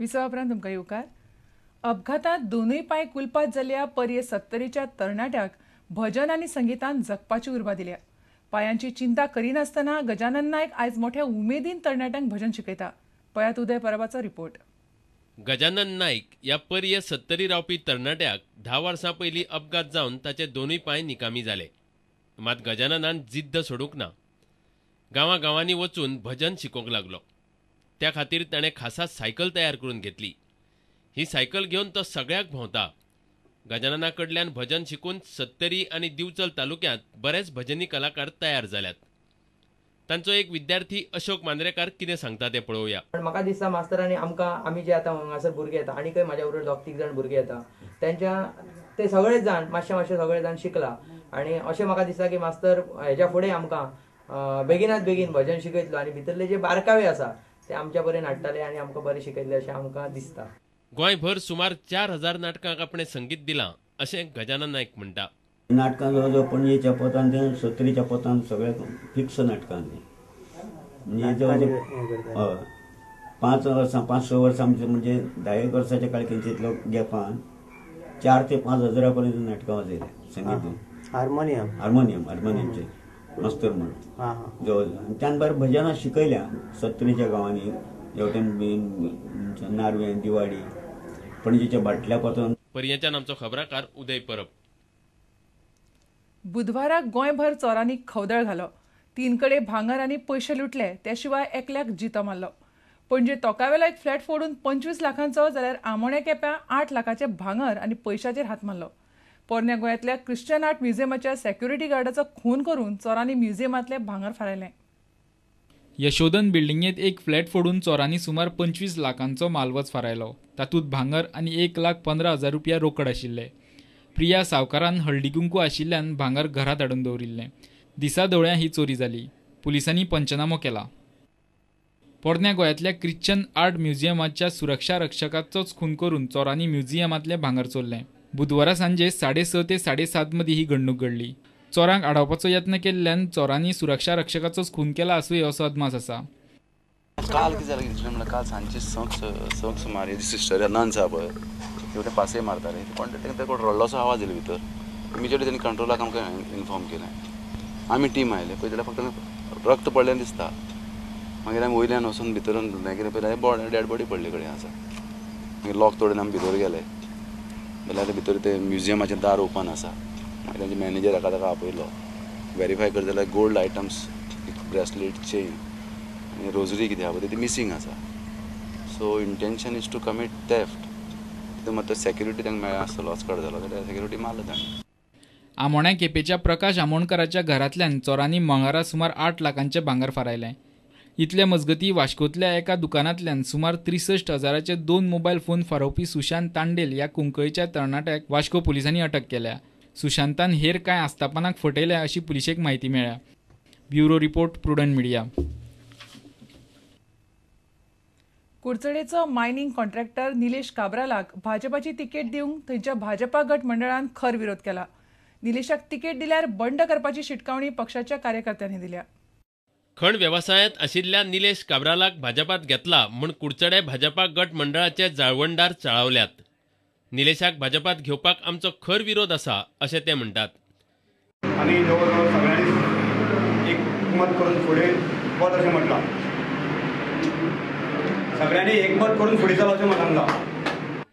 विसवा उपरांत तुमकां येवकार. अपघातांत दोनूय पांय कुलपात जाल्ल्या पर्ये 70च्या तरणाट्याक भजन आनी संगीतान जगपाची उर्बा दिल्या. पांयांची चिंता करिनासतना गजानन नायक आयज मोठ्या उमेदीन तरणाट्यांक भजन शिकयता. पळयात उदय परबाचो रिपोर्ट. गजानन नाईक ह्या पर्ये 70 रावपी तरणाट्याक 10 वर्सां पयलीं अपघात जावन ताचे दोनूय पांय निकामी जाले. मात गजाननान जिद्द सोडूंक ना. गांवांनी वचून भजन शिकोवंक लागलो. त्या खातीर ताणें खासा सायकल तयार करून घेतली. ही सायकल घेवन तो सगळ्याक भोंवता. गजानना कडल्यान भजन शिकून सत्तरी आनी दिवचल तालुक्यांत बरेच भजनी कलाकार तयार जाल्यात. तांचो एक विद्यार्थी अशोक मांद्रेकार कितें सांगता ते पळोवया. म्हाका दिसता मास्तरांनी आमी जे आतां हांगासर भुरगे येता आनीकय म्हाज्या बरोबर 2-3 जाण भुरगे येता तेंच्या ते सगळे जाण मातशे सगळे जाण शिकला. आनी अशें म्हाका दिसता की मास्तर हेच्या फुडें आमकां बेगिनात बेगीन भजन शिकयतलो आनी भितरले जे बारकावे आसा ते आमच्या बरें हाडटले आनी आमकां बरें शिकयतले अशें आमकां दिसता. गोंयभर सुमार 4000 नाटकांक आपणें संगीत दिलां अशें गजानन नायक म्हणटा. नाटकां जवळ पणजेच्या पोतान ते 70च्या पोतान सगळे फिक्स नाटकां म्हणजे जवळ 5-6 वर्सां म्हणजे 10 वर्साच्या काळखेंचेतलो गॅपान 4 ते 5 हजारापर्यंत नाटकां वाजयल्या संगीत हार्मोनियमचे मास्तर म्हणून जवळ त्यान बरें भजनां शिकयल्या 70च्या गांवांनी हेवटेन नारवें दिवाडी पणजेच्या भाटल्या पोतान. पर्येच्यान आमचो खबराकार उदय परब. बुधवाराक गोंयभर चोरांनी खवदळ घालो. 3 कडेन भांगर आनी पयशे लुटले. त्या शिवाय एकल्याक जितो मारलो. पणजे तोकावेलो एक फ्लॅट फोडून 25 लाखांचो जाल्यार आमोण्या केप्यां 8 लाखांचे भांगर आनी पयशांचेर हात मारलो. पोरण्या गोंयांतल्या क्रिश्चन आर्ट म्युझियमाच्या सेक्युरिटी गार्डाचो खून करून चोरांनी म्युझियमांतले भांगर फारायलें. यशोधन बिल्डिंगेत एक फ्लॅट फोडून चोरांनी सुमार 25 लाखांचो मालवज फारायलो. तातूंत भांगर आनी 1,15,000 रुपया रोकड आशिल्ले. प्रिया सावकारान हळदी कुंकू आशिल्ल्यान भांगर घरांत हाडून दवरिल्लें. दिसा दोळ्यां ही चोरी जाली. पुलिसांनी पंचनामो केला. पोरण्या गोंयांतल्या क्रिश्चन आर्ट म्युझियमाच्या सुरक्षा रक्षकाचोच खून करून चोरांनी म्युझियमांतलें भांगर चोरलें. बुधवारा सांजे 6:30 ते 7:30 मदीं ही घडणूक घडली. चोरांक आडावपाचो यत्न केल्ल्यान चोरांनी सुरक्षा रक्षकाचोच खून केला असूय असो अदमास आसा. काल कितें जालें म्हणल्यार काल सांजचे संक सुमार सिस्टर नन्स आहा पळय तेवटे पासय मारताले पण ते रडलोसो आवाज येयलो भितर. इमिजिएटली तेणी कंट्रोलाक आमकां इन्फॉर्म केलें. आमी टीम आयले पळय जाल्यार फक्त रक्त पडलें दिसता. मागीर आमी वयल्यान वचून भितर मागीर पळयलें डेड बॉडी पडले कडेन आसा. मागीर लॉक तोडून आमी भितर गेले जाल्यार भितर ते म्युझियमाचें दार ओपन आसा. मागीर तांचे मॅनेजर ताका आपयलो. वेरीफाय कर जाल्यार गोल्ड आयटम्स ब्रेसलेट चेन आनी रोजरी कितें आहा पळय ती मिसींग आसा. So intention is to commit theft. तितून मात सेक्युरिटी तांकां मेळ्ळो आसतलो लॉस कट जालो जाल्यार सेक्युरिटी मारलो ताणें. आमोण्या केपेच्या प्रकाश आमोणकराच्या घरांतल्यान चोरांनी मंगळारा सुमार 8 लाखांचे भांगर फारायलें. इतले मजगतीं वास्कोंतल्या एका दुकानांतल्यान सुमार 63,000चे 2 मोबायल फोन फारोवपी सुशांत तांडेल ह्या कुंकळीच्या तरणाट्याक वास्को पुलिसांनी अटक केल्या. सुशांतान हेर कांय आस्थापनाक फटयल्या अशी पुलिशेक म्हायती मेळ्ळ्या. Bureau report prudent media. कुडचडेचो मायनिंग कॉन्ट्रॅक्टर निलेश काब्रालाक भाजपाची तिकेट दिवंक थंयच्या भाजपा गट मंडळान खर विरोध केला. निलेशाक तिकेट दिल्यार बंड करपाची शिटकावणी पक्षाच्या कार्यकर्त्यांनी दिल्या. खण वेवसायांत आशिल्ल्या निलेश काब्रालाक भाजपात घेतला म्हूण कुडचडे भाजपा गट मंडळाचे जाळवणदार चाळवल्यात. निलेशाक भाजपात घेवपाक आमचो खर विरोध आसा अशें ते म्हणटात. आनी जवळ सगळ्यांनी एकमत करून फुडें वच अशें म्हटलां. सगळ्यांनी एकमत करून फुडें चल अशें सांगलां.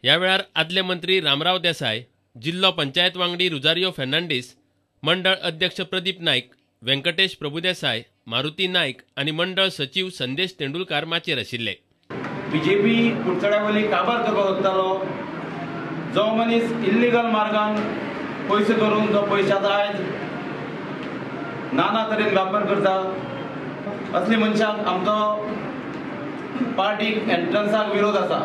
ह्या वेळार आदले मंत्री रामराव देसाय, जिल्लो पंचायत वांगडी रुजारियो फेर्नांडीस, मंडळ अध्यक्ष प्रदीप नायक, व्यंकटेश प्रभुदेसाय, मारुती नायक आनी मंडळ सचिव संदेश तेंडुलकार माचयेर आशिल्ले. बीजेपी कुडचड्या वयली काबार करपाक सोदतालो. जो मनीस इल्लिगल मार्गान पयशे करून जो पयशाचो आयज नाना तरेन व्यापार करता असले मनशाक आमचो पार्टीक एंट्रन्साक विरोध आसा.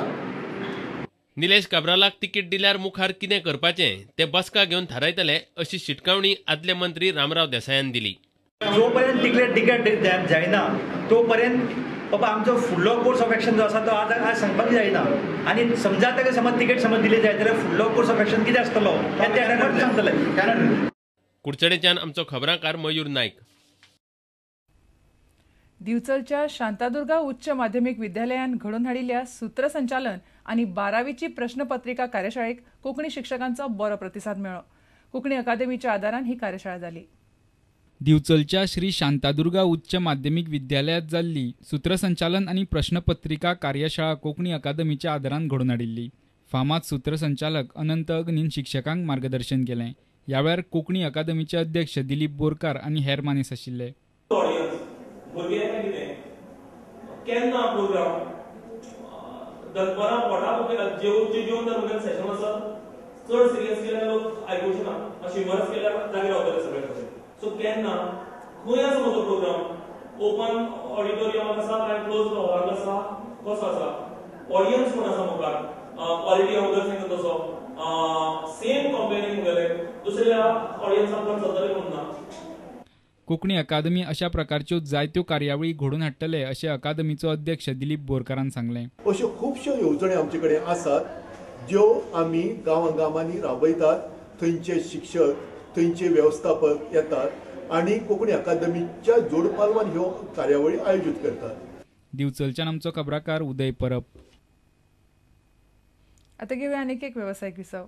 निलेश काब्रालाक तिकीट दिल्यार मुखार कितें करपाचें ते बसका घेवन थारायतले अशी शिटकावणी आदले मंत्री रामराव देसायान दिली. जो पर्यंत तिकेट जायना तो पर्यंत बाबा आमचो फुडलो कोर्स ऑफ एक्शन जो आसा तो आज सांगपाक जायना. आनी समजा ताका समज तिकेट समज दिली जाय जाल्यार फुडलो कोर्स ऑफ एक्शन कितें आसतलो हें ते सांगतले. कुडचडेच्यान आमचो खबराकार मयूर नायक. दिवचलच्या शांतादुर्गा उच्च माध्यमीक विद्यालयान घडोवन हाडिल्ल्या सूत्रसंचालन आनी 12वीची प्रश्नपत्रिका कार्यशाळेक कोंकणी शिक्षकांचो बरो प्रतिसाद मेळ्ळो. कोंकणी अकादेमीच्या आदारान ही कार्यशाळा जाली. दिवचलच्या श्री शांतादुर्गा उच्च माध्यमिक विद्यालयात जाल्ली सूत्रसंचालन आणि प्रश्नपत्रिका कार्यशाळा कोंकणी अकादमीच्या आदारान घडोवन हाडिल्ली. फामाद सूत्रसंचालक अनंत अग्नीन शिक्षकांक मार्गदर्शन केलें. ह्या वेळार कोंकणी अकादमीचे अध्यक्ष दिलीप बोरकार आनी हेर मानेस आशिल्ले. केन्ना प्रोग्राम दनपारां पोटा जेवण दरम्यान सेशन आसा चड सिरियस केल्यार लोक आयकुचे ना अशी वर्स केल्यार जागे रावतले सगळे कशें. सो केन्ना खंय आसा म्हजो प्रोग्राम ओपन ऑडिटोरियमाक आसा काय क्लोज हॉलाक आसा कसो आसा ऑडियन्स कोण आसा मुखार क्वालिटी ऑफ द थिंग तसो सेम कंपेरिंग मुगेले दुसऱ्या ऑडियन्साक कोण जातले म्हणून ना. कोंकणी अकादमी अशा प्रकारच्यो जायत्यो कार्यावळी घडोवन हाडटले अशें अकादमीचो अध्यक्ष दिलीप बोरकारान सांगलें. अश्यो खुबश्यो येवजणी आमचे कडेन आसात ज्यो आमी गांवांनी राबयतात. थंयचे शिक्षक थंयचे वेवस्थापक येतात आनी कोंकणी अकादमीच्या जोड पालवान ह्यो कार्यावळी आयोजीत करतात. दिवचलच्यान आमचो खबराकार उदय परब. आता घेऊया आनीक एक वेवसायीक विसव.